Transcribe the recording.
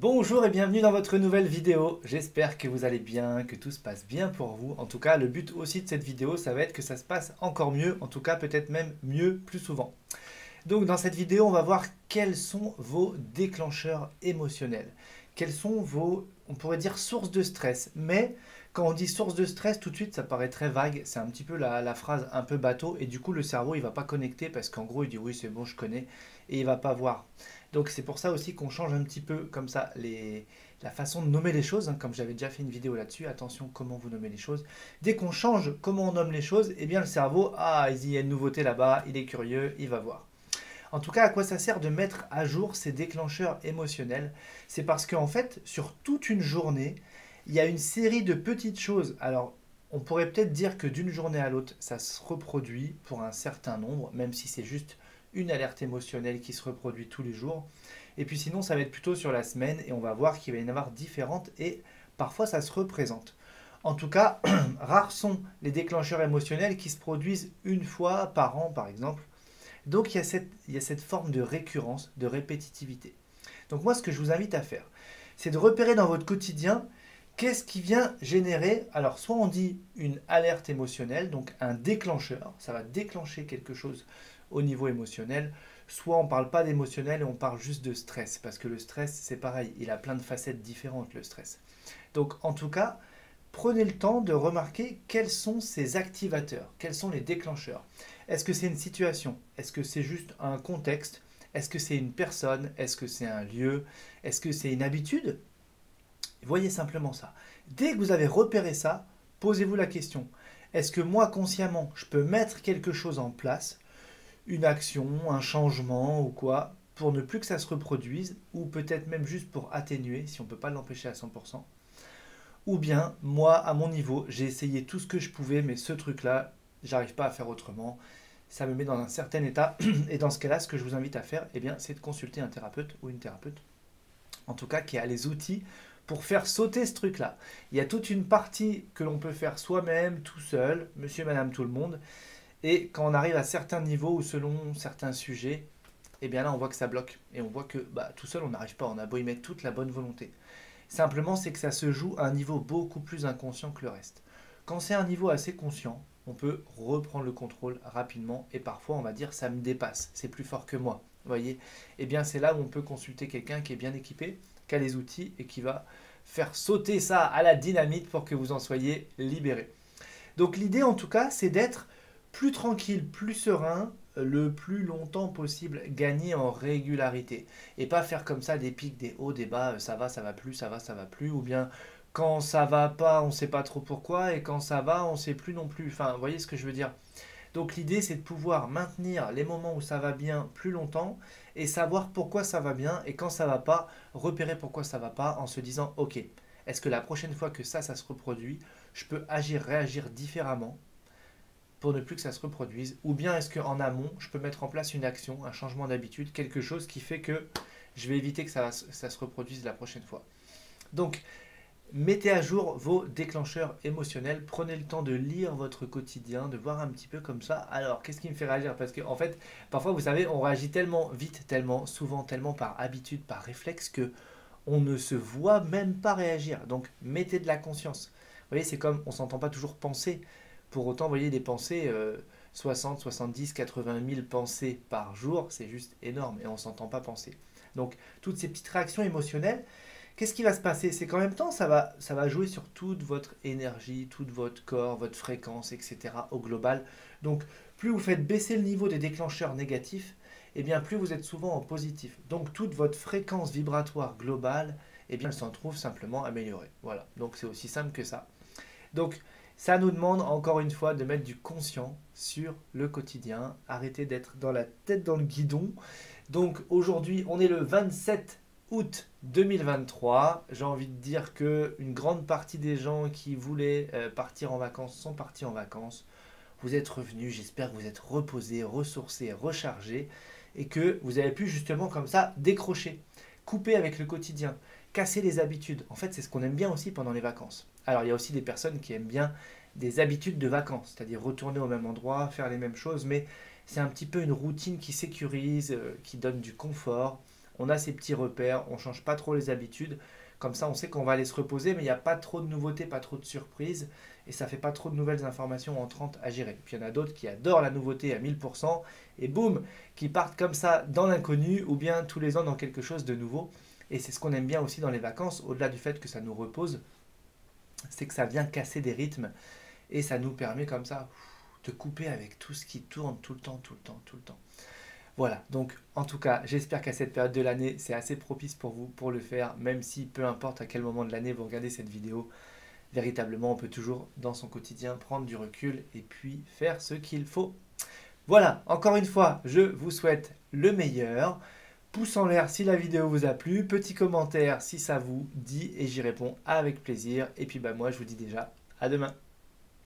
Bonjour et bienvenue dans votre nouvelle vidéo. J'espère que vous allez bien, que tout se passe bien pour vous. En tout cas, le but aussi de cette vidéo, ça va être que ça se passe encore mieux, en tout cas peut-être même mieux plus souvent. Donc dans cette vidéo, on va voir quels sont vos déclencheurs émotionnels. Quels sont vos, on pourrait dire, sources de stress. Mais quand on dit source de stress, tout de suite, ça paraît très vague. C'est un petit peu la phrase un peu bateau. Et du coup, le cerveau, il va pas connecter parce qu'en gros, il dit oui, c'est bon, je connais. Et il va pas voir. Donc c'est pour ça aussi qu'on change un petit peu comme ça la façon de nommer les choses, hein, comme j'avais déjà fait une vidéo là-dessus, attention comment vous nommez les choses. Dès qu'on change comment on nomme les choses, eh bien le cerveau, ah, il y a une nouveauté là-bas, il est curieux, il va voir. En tout cas, à quoi ça sert de mettre à jour ces déclencheurs émotionnels? C'est parce qu'en fait, sur toute une journée, il y a une série de petites choses. Alors, on pourrait peut-être dire que d'une journée à l'autre, ça se reproduit pour un certain nombre, même si c'est juste une alerte émotionnelle qui se reproduit tous les jours. Et puis sinon, ça va être plutôt sur la semaine et on va voir qu'il va y en avoir différentes et parfois ça se représente. En tout cas, rares sont les déclencheurs émotionnels qui se produisent une fois par an, par exemple. Donc il y a cette forme de récurrence, de répétitivité. Donc moi, ce que je vous invite à faire, c'est de repérer dans votre quotidien qu'est-ce qui vient générer. Alors soit on dit une alerte émotionnelle, donc un déclencheur, ça va déclencher quelque chose au niveau émotionnel, soit on ne parle pas d'émotionnel et on parle juste de stress, parce que le stress, c'est pareil, il a plein de facettes différentes, le stress. Donc en tout cas, prenez le temps de remarquer quels sont ces activateurs, quels sont les déclencheurs. Est-ce que c'est une situation? Est-ce que c'est juste un contexte? Est-ce que c'est une personne? Est-ce que c'est un lieu? Est-ce que c'est une habitude? Voyez simplement ça. Dès que vous avez repéré ça, posez-vous la question. Est-ce que moi, consciemment, je peux mettre quelque chose en place, une action, un changement ou quoi, pour ne plus que ça se reproduise, ou peut-être même juste pour atténuer, si on ne peut pas l'empêcher à 100%. Ou bien, moi, à mon niveau, j'ai essayé tout ce que je pouvais, mais ce truc-là, j'arrive pas à faire autrement. Ça me met dans un certain état. Et dans ce cas-là, ce que je vous invite à faire, eh bien, c'est de consulter un thérapeute ou une thérapeute, en tout cas, qui a les outils pour faire sauter ce truc-là. Il y a toute une partie que l'on peut faire soi-même, tout seul, monsieur, madame, tout le monde. Et quand on arrive à certains niveaux ou selon certains sujets, eh bien là, on voit que ça bloque. Et on voit que bah, tout seul, on n'arrive pas. On a beau y mettre toute la bonne volonté. Simplement, c'est que ça se joue à un niveau beaucoup plus inconscient que le reste. Quand c'est un niveau assez conscient, on peut reprendre le contrôle rapidement et parfois on va dire ça me dépasse, c'est plus fort que moi. Vous voyez? Eh bien, c'est là où on peut consulter quelqu'un qui est bien équipé, qui a les outils et qui va faire sauter ça à la dynamite pour que vous en soyez libéré. Donc l'idée en tout cas, c'est d'être plus tranquille, plus serein, le plus longtemps possible, gagner en régularité. Et pas faire comme ça des pics, des hauts, des bas, ça va plus, ça va plus, ou bien quand ça va pas, on sait pas trop pourquoi, et quand ça va, on sait plus non plus. Enfin, vous voyez ce que je veux dire? Donc l'idée, c'est de pouvoir maintenir les moments où ça va bien plus longtemps et savoir pourquoi ça va bien, et quand ça va pas, repérer pourquoi ça va pas en se disant, ok, est-ce que la prochaine fois que ça se reproduit, je peux agir, réagir différemment pour ne plus que ça se reproduise? Ou bien est-ce qu'en amont, je peux mettre en place une action, un changement d'habitude, quelque chose qui fait que je vais éviter que ça se reproduise la prochaine fois? Donc, mettez à jour vos déclencheurs émotionnels, prenez le temps de lire votre quotidien, de voir un petit peu comme ça. Alors, qu'est-ce qui me fait réagir? Parce que, en fait, parfois, vous savez, on réagit tellement vite, tellement souvent, tellement par habitude, par réflexe, que on ne se voit même pas réagir. Donc, mettez de la conscience. Vous voyez, c'est comme on ne s'entend pas toujours penser. Pour autant, vous voyez, des pensées, 60, 70, 80 000 pensées par jour, c'est juste énorme et on ne s'entend pas penser. Donc, toutes ces petites réactions émotionnelles, qu'est-ce qui va se passer? C'est qu'en même temps, ça va jouer sur toute votre énergie, tout votre corps, votre fréquence, etc. au global. Donc, plus vous faites baisser le niveau des déclencheurs négatifs, eh bien, plus vous êtes souvent en positif. Donc, toute votre fréquence vibratoire globale, eh bien, elle s'en trouve simplement améliorée. Voilà. Donc, c'est aussi simple que ça. Donc, ça nous demande encore une fois de mettre du conscient sur le quotidien, arrêter d'être dans la tête dans le guidon. Donc aujourd'hui, on est le 27 août 2023. J'ai envie de dire que une grande partie des gens qui voulaient partir en vacances sont partis en vacances. Vous êtes revenus, j'espère que vous êtes reposés, ressourcés, rechargés et que vous avez pu justement comme ça décrocher, couper avec le quotidien, casser les habitudes. En fait, c'est ce qu'on aime bien aussi pendant les vacances. Alors, il y a aussi des personnes qui aiment bien des habitudes de vacances, c'est-à-dire retourner au même endroit, faire les mêmes choses, mais c'est un petit peu une routine qui sécurise, qui donne du confort. on a ses petits repères, on ne change pas trop les habitudes. Comme ça, on sait qu'on va aller se reposer, mais il n'y a pas trop de nouveautés, pas trop de surprises, et ça ne fait pas trop de nouvelles informations entrantes à gérer. Puis il y en a d'autres qui adorent la nouveauté à 1000%, et boum, qui partent comme ça dans l'inconnu, ou bien tous les ans dans quelque chose de nouveau. Et c'est ce qu'on aime bien aussi dans les vacances, au-delà du fait que ça nous repose, c'est que ça vient casser des rythmes, et ça nous permet comme ça de couper avec tout ce qui tourne tout le temps, tout le temps, tout le temps. Voilà, donc en tout cas, j'espère qu'à cette période de l'année, c'est assez propice pour vous pour le faire, même si peu importe à quel moment de l'année vous regardez cette vidéo, véritablement, on peut toujours, dans son quotidien, prendre du recul et puis faire ce qu'il faut. Voilà, encore une fois, je vous souhaite le meilleur. Pouce en l'air si la vidéo vous a plu, petit commentaire si ça vous dit et j'y réponds avec plaisir. Et puis bah moi, je vous dis déjà à demain.